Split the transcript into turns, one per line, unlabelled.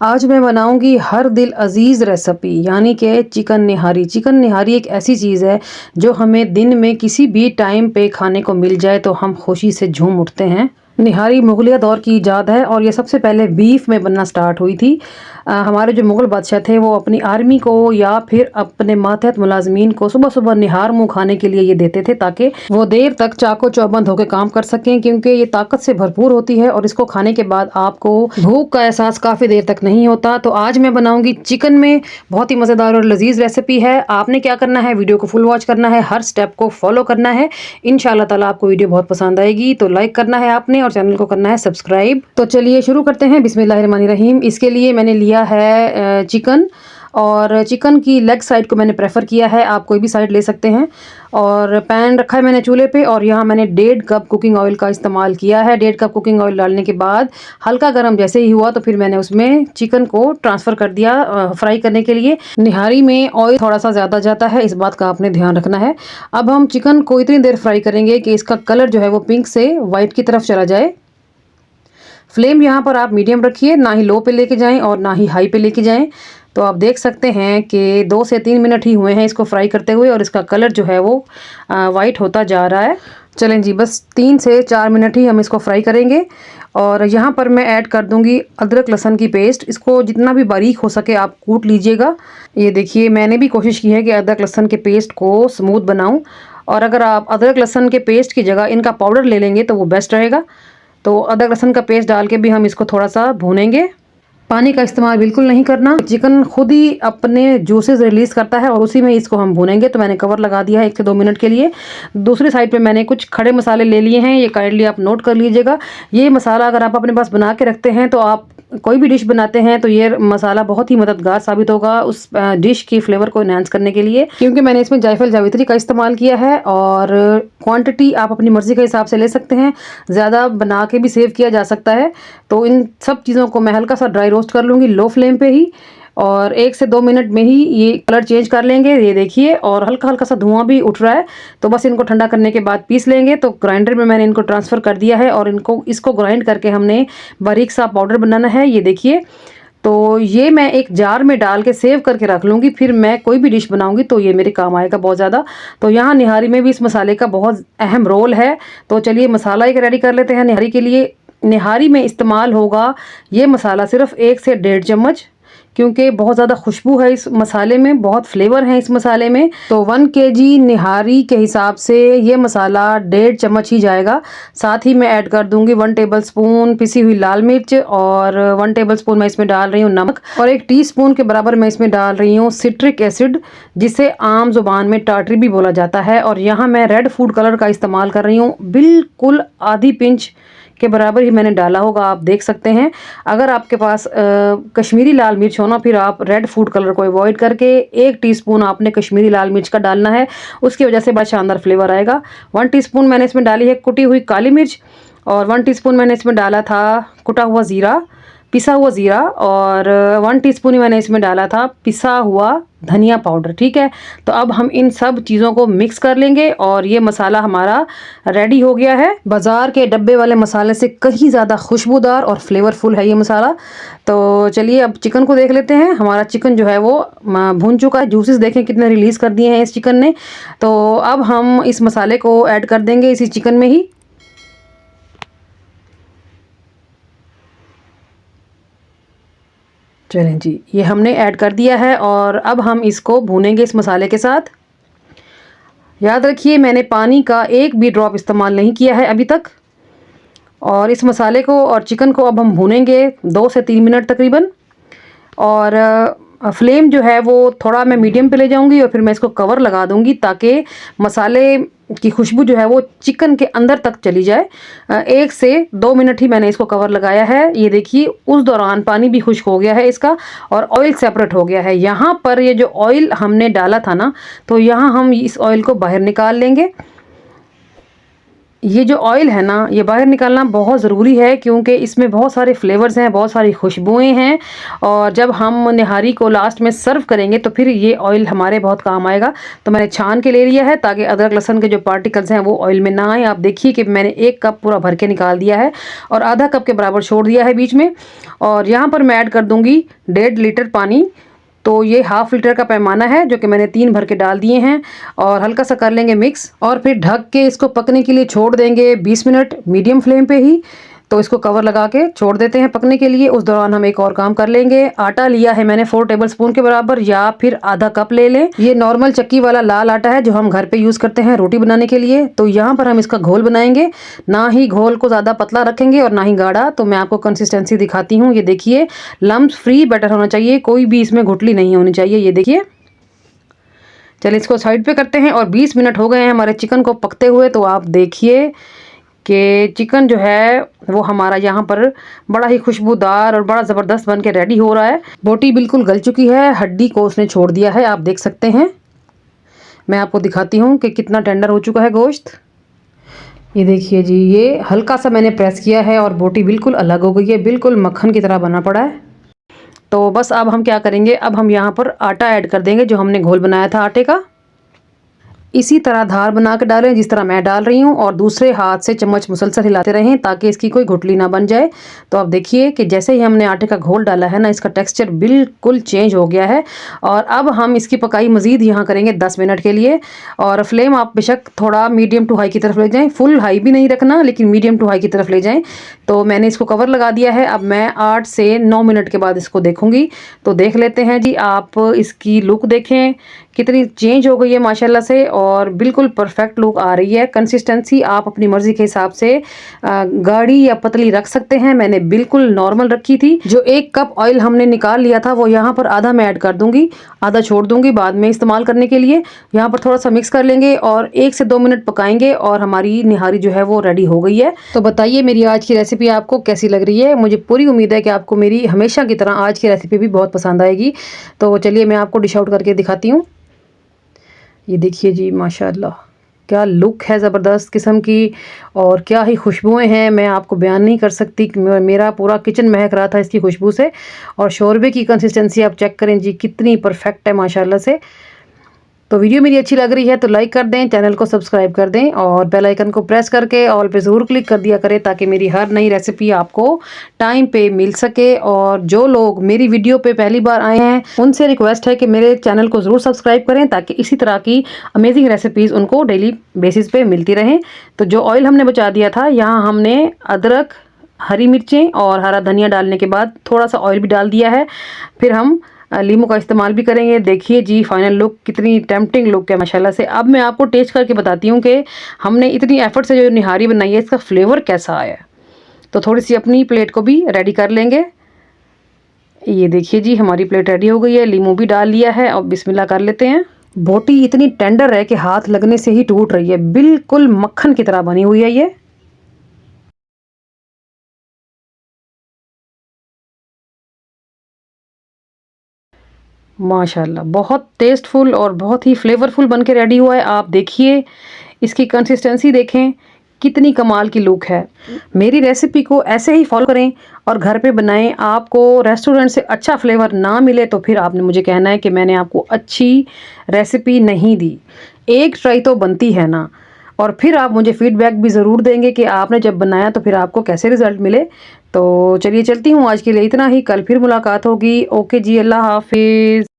आज मैं बनाऊंगी हर दिल अजीज़ रेसिपी यानी कि चिकन निहारी। चिकन निहारी एक ऐसी चीज़ है जो हमें दिन में किसी भी टाइम पे खाने को मिल जाए तो हम खुशी से झूम उठते हैं। निहारी मुगलिया दौर की ईजाद है और ये सबसे पहले बीफ में बनना स्टार्ट हुई थी। हमारे जो मुग़ल बादशाह थे वो अपनी आर्मी को या फिर अपने मातहत मुलाजमीन को सुबह सुबह निहार मुँह खाने के लिए ये देते थे ताकि वो देर तक चाको चौबंद होकर काम कर सकें, क्योंकि ये ताकत से भरपूर होती है और इसको खाने के बाद आपको भूख का एहसास काफ़ी देर तक नहीं होता। तो आज मैं बनाऊंगी चिकन में बहुत ही मज़ेदार और लजीज रेसिपी है। आपने क्या करना है, वीडियो को फुल वॉच करना है, हर स्टेप को फॉलो करना है। इंशाल्लाह ताला आपको वीडियो बहुत पसंद आएगी। तो लाइक करना है आपने और चैनल को करना है सब्सक्राइब। तो चलिए शुरू करते हैं। बिस्मिल्लाहिर्रहमानिर्रहीम। इसके लिए मैंने लिया है चिकन, और चिकन की लेग साइड को मैंने प्रेफर किया है, आप कोई भी साइड ले सकते हैं। और पैन रखा है मैंने चूल्हे पे और यहाँ मैंने 1.5 कप कुकिंग ऑयल का इस्तेमाल किया है। 1.5 कप कुकिंग ऑयल डालने के बाद हल्का गर्म जैसे ही हुआ तो फिर मैंने उसमें चिकन को ट्रांसफ़र कर दिया फ्राई करने के लिए। निहारी में ऑयल थोड़ा सा ज़्यादा जाता है, इस बात का आपने ध्यान रखना है। अब हम चिकन को इतनी देर फ्राई करेंगे कि इसका कलर जो है वो पिंक से वाइट की तरफ चला जाए। फ्लेम यहाँ पर आप मीडियम रखिए, ना ही लो पे लेके जाएं और ना ही हाई पे लेके जाएं। तो आप देख सकते हैं कि 2 से 3 मिनट ही हुए हैं इसको फ्राई करते हुए और इसका कलर जो है वो वाइट होता जा रहा है। चलें जी, बस 3 से 4 मिनट ही हम इसको फ्राई करेंगे। और यहाँ पर मैं ऐड कर दूँगी अदरक लहसुन की पेस्ट। इसको जितना भी बारीक हो सके आप कूट लीजिएगा। ये देखिए, मैंने भी कोशिश की है कि अदरक लहसुन के पेस्ट को स्मूथ बनाऊँ, और अगर आप अदरक लहसुन के पेस्ट की जगह इनका पाउडर ले लेंगे तो वो बेस्ट रहेगा। तो अदरक लहसुन का पेस्ट डाल के भी हम इसको थोड़ा सा भूनेंगे। पानी का इस्तेमाल बिल्कुल नहीं करना, चिकन खुद ही अपने जूसेस रिलीज़ करता है और उसी में इसको हम भूनेंगे। तो मैंने कवर लगा दिया है 1 से 2 मिनट के लिए। दूसरी साइड पे मैंने कुछ खड़े मसाले ले लिए हैं, ये काइंडली आप नोट कर लीजिएगा। ये मसाला अगर आप अपने पास बना के रखते हैं तो आप कोई भी डिश बनाते हैं तो ये मसाला बहुत ही मददगार साबित होगा उस डिश की फ्लेवर को एनहांस करने के लिए, क्योंकि मैंने इसमें जायफल जावित्री का इस्तेमाल किया है। और क्वांटिटी आप अपनी मर्ज़ी के हिसाब से ले सकते हैं, ज़्यादा बना के भी सेव किया जा सकता है। तो इन सब चीज़ों को मैं हल्का सा ड्राई रोस्ट कर लूँगी लो फ्लेम पे ही, और 1 से 2 मिनट में ही ये कलर चेंज कर लेंगे। ये देखिए, और हल्का हल्का सा धुआं भी उठ रहा है। तो बस इनको ठंडा करने के बाद पीस लेंगे। तो ग्राइंडर में मैंने इनको ट्रांसफ़र कर दिया है और इसको ग्राइंड करके हमने बारीक सा पाउडर बनाना है। ये देखिए, तो ये मैं एक जार में डाल के सेव करके रख लूँगी, फिर मैं कोई भी डिश बनाऊँगी तो ये मेरे काम आएगा बहुत ज़्यादा। तो यहाँ निहारी में भी इस मसाले का बहुत अहम रोल है। तो चलिए मसाला एक रेडी कर लेते हैं निहारी के लिए। निहारी में इस्तेमाल होगा ये मसाला सिर्फ 1 से 1.5 चम्मच, क्योंकि बहुत ज़्यादा खुशबू है इस मसाले में, बहुत फ्लेवर है इस मसाले में। तो 1 केजी निहारी के हिसाब से ये मसाला 1.5 चम्मच ही जाएगा। साथ ही मैं ऐड कर दूंगी 1 टेबलस्पून पिसी हुई लाल मिर्च, और 1 टेबलस्पून मैं इसमें डाल रही हूँ नमक, और 1 टीस्पून के बराबर मैं इसमें डाल रही हूँ सिट्रिक एसिड, जिसे आम जुबान में टाटरी भी बोला जाता है। और यहाँ मैं रेड फूड कलर का इस्तेमाल कर रही हूँ, बिल्कुल आधी पिंच के बराबर ही मैंने डाला होगा, आप देख सकते हैं। अगर आपके पास कश्मीरी लाल मिर्च हो ना, फिर आप रेड फूड कलर को अवॉइड करके 1 टीस्पून आपने कश्मीरी लाल मिर्च का डालना है, उसकी वजह से बड़ा शानदार फ्लेवर आएगा। 1 टीस्पून मैंने इसमें डाली है कुटी हुई काली मिर्च, और 1 टीस्पून मैंने इसमें डाला था कुटा हुआ ज़ीरा, पिसा हुआ ज़ीरा, और 1 टीस्पून ही मैंने इसमें डाला था पिसा हुआ धनिया पाउडर। ठीक है, तो अब हम इन सब चीज़ों को मिक्स कर लेंगे और ये मसाला हमारा रेडी हो गया है। बाज़ार के डब्बे वाले मसाले से कहीं ज़्यादा खुशबूदार और फ्लेवरफुल है ये मसाला। तो चलिए अब चिकन को देख लेते हैं। हमारा चिकन जो है वो भून चुका है, जूसेस देखें कितने रिलीज़ कर दिए हैं इस चिकन ने। तो अब हम इस मसाले को ऐड कर देंगे इसी चिकन में ही। चलें जी, ये हमने ऐड कर दिया है और अब हम इसको भूनेंगे इस मसाले के साथ। याद रखिए, मैंने पानी का एक भी ड्रॉप इस्तेमाल नहीं किया है अभी तक। और इस मसाले को और चिकन को अब हम भूनेंगे 2 से 3 मिनट तकरीबन। और फ्लेम जो है वो थोड़ा मैं मीडियम पे ले जाऊंगी और फिर मैं इसको कवर लगा दूंगी ताकि मसाले की खुशबू जो है वो चिकन के अंदर तक चली जाए। 1 से 2 मिनट ही मैंने इसको कवर लगाया है। ये देखिए, उस दौरान पानी भी खुश्क हो गया है इसका और ऑयल सेपरेट हो गया है। यहाँ पर ये जो ऑयल हमने डाला था ना, तो यहाँ हम इस ऑयल को बाहर निकाल लेंगे। ये जो ऑयल है ना, ये बाहर निकालना बहुत ज़रूरी है क्योंकि इसमें बहुत सारे फ्लेवर्स हैं, बहुत सारी खुशबुएँ हैं और जब हम निहारी को लास्ट में सर्व करेंगे तो फिर ये ऑयल हमारे बहुत काम आएगा। तो मैंने छान के ले लिया है ताकि अदरक लहसुन के जो पार्टिकल्स हैं वो ऑयल में ना आए। आप देखिए कि मैंने 1 कप पूरा भर के निकाल दिया है और आधा कप के बराबर छोड़ दिया है बीच में। और यहाँ पर मैं ऐड कर दूँगी 1.5 लीटर पानी। तो ये हाफ़ लीटर का पैमाना है जो कि मैंने 3 भर के डाल दिए हैं और हल्का सा कर लेंगे मिक्स और फिर ढक के इसको पकने के लिए छोड़ देंगे 20 मिनट मीडियम फ्लेम पे ही। तो इसको कवर लगा के छोड़ देते हैं पकने के लिए। उस दौरान हम एक और काम कर लेंगे। आटा लिया है मैंने 4 टेबलस्पून के बराबर या फिर आधा कप ले लें। ये नॉर्मल चक्की वाला लाल आटा है जो हम घर पे यूज़ करते हैं रोटी बनाने के लिए। तो यहाँ पर हम इसका घोल बनाएंगे। ना ही घोल को ज़्यादा पतला रखेंगे और ना ही गाढ़ा। तो मैं आपको कंसिस्टेंसी दिखाती हूँ। ये देखिए लम्स फ्री बैटर होना चाहिए, कोई भी इसमें गुठली नहीं होनी चाहिए। ये देखिए, चलिए इसको साइड पे करते हैं। और 20 मिनट हो गए हैं हमारे चिकन को पकते हुए। तो आप देखिए कि चिकन जो है वो हमारा यहाँ पर बड़ा ही खुशबूदार और बड़ा ज़बरदस्त बन के रेडी हो रहा है। बोटी बिल्कुल गल चुकी है, हड्डी को उसने छोड़ दिया है, आप देख सकते हैं। मैं आपको दिखाती हूँ कि कितना टेंडर हो चुका है गोश्त। ये देखिए जी, ये हल्का सा मैंने प्रेस किया है और बोटी बिल्कुल अलग हो गई है, बिल्कुल मक्खन की तरह बना पड़ा है। तो बस अब हम क्या करेंगे, अब हम यहाँ पर आटा ऐड कर देंगे जो हमने घोल बनाया था आटे का। इसी तरह धार बना के डालें जिस तरह मैं डाल रही हूँ और दूसरे हाथ से चम्मच मुसलसल हिलाते रहें ताकि इसकी कोई गुठली ना बन जाए। तो आप देखिए कि जैसे ही हमने आटे का घोल डाला है ना, इसका टेक्सचर बिल्कुल चेंज हो गया है। और अब हम इसकी पकाई मज़ीद यहाँ करेंगे 10 मिनट के लिए। और फ्लेम आप बेशक थोड़ा मीडियम टू हाई की तरफ ले जाएँ, फुल हाई भी नहीं रखना लेकिन मीडियम टू हाई की तरफ ले जाएँ। तो मैंने इसको कवर लगा दिया है। अब मैं 8 से 9 मिनट के बाद इसको देखूँगी। तो देख लेते हैं जी, आप इसकी लुक देखें कितनी चेंज हो गई है माशाल्लाह से और बिल्कुल परफेक्ट लुक आ रही है। कंसिस्टेंसी आप अपनी मर्ज़ी के हिसाब से गाढ़ी या पतली रख सकते हैं। मैंने बिल्कुल नॉर्मल रखी थी। जो 1 कप ऑयल हमने निकाल लिया था वो यहाँ पर आधा मैं ऐड कर दूँगी, आधा छोड़ दूँगी बाद में इस्तेमाल करने के लिए। यहाँ पर थोड़ा सा मिक्स कर लेंगे और 1 से 2 मिनट पकाएंगे और हमारी निहारी जो है वो रेडी हो गई है। तो बताइए मेरी आज की रेसिपी आपको कैसी लग रही है। मुझे पूरी उम्मीद है कि आपको मेरी हमेशा की तरह आज की रेसिपी भी बहुत पसंद आएगी। तो चलिए मैं आपको डिश आउट करके दिखाती हूँ। ये देखिए जी, माशाल्लाह क्या लुक है ज़बरदस्त किस्म की और क्या ही खुशबुएं हैं, मैं आपको बयान नहीं कर सकती। मेरा पूरा किचन महक रहा था इसकी खुशबू से। और शोरबे की कंसिस्टेंसी आप चेक करें जी, कितनी परफेक्ट है माशाल्लाह से। तो वीडियो मेरी अच्छी लग रही है तो लाइक कर दें, चैनल को सब्सक्राइब कर दें और बेल आइकन को प्रेस करके ऑल पे ज़रूर क्लिक कर दिया करें ताकि मेरी हर नई रेसिपी आपको टाइम पे मिल सके। और जो लोग मेरी वीडियो पे पहली बार आए हैं उनसे रिक्वेस्ट है कि मेरे चैनल को ज़रूर सब्सक्राइब करें ताकि इसी तरह की अमेजिंग रेसिपीज़ उनको डेली बेसिस पे मिलती रहें। तो जो ऑयल हमने बचा दिया था, यहाँ हमने अदरक, हरी मिर्चें और हरा धनिया डालने के बाद थोड़ा सा ऑयल भी डाल दिया है। फिर हम लीमू का इस्तेमाल भी करेंगे। देखिए जी फाइनल लुक कितनी टेम्पटिंग लुक है माशाल्लाह से। अब मैं आपको टेस्ट करके बताती हूँ कि हमने इतनी एफर्ट से जो निहारी बनाई है इसका फ्लेवर कैसा आया। तो थोड़ी सी अपनी प्लेट को भी रेडी कर लेंगे। ये देखिए जी हमारी प्लेट रेडी हो गई है, लीमू भी डाल लिया है और बिस्मिल्लाह कर लेते हैं। बोटी इतनी टेंडर है कि हाथ लगने से ही टूट रही है, बिल्कुल मक्खन की तरह बनी हुई है ये। माशाल्लाह बहुत टेस्टफुल और बहुत ही फ्लेवरफुल बन के रेडी हुआ है। आप देखिए इसकी कंसिस्टेंसी देखें, कितनी कमाल की लुक है। मेरी रेसिपी को ऐसे ही फॉलो करें और घर पे बनाएं। आपको रेस्टोरेंट से अच्छा फ्लेवर ना मिले तो फिर आपने मुझे कहना है कि मैंने आपको अच्छी रेसिपी नहीं दी। एक ट्राई तो बनती है ना। और फिर आप मुझे फीडबैक भी ज़रूर देंगे कि आपने जब बनाया तो फिर आपको कैसे रिज़ल्ट मिले। तो चलिए चलती हूँ, आज के लिए इतना ही। कल फिर मुलाकात होगी। ओके जी, अल्लाह हाफिज़।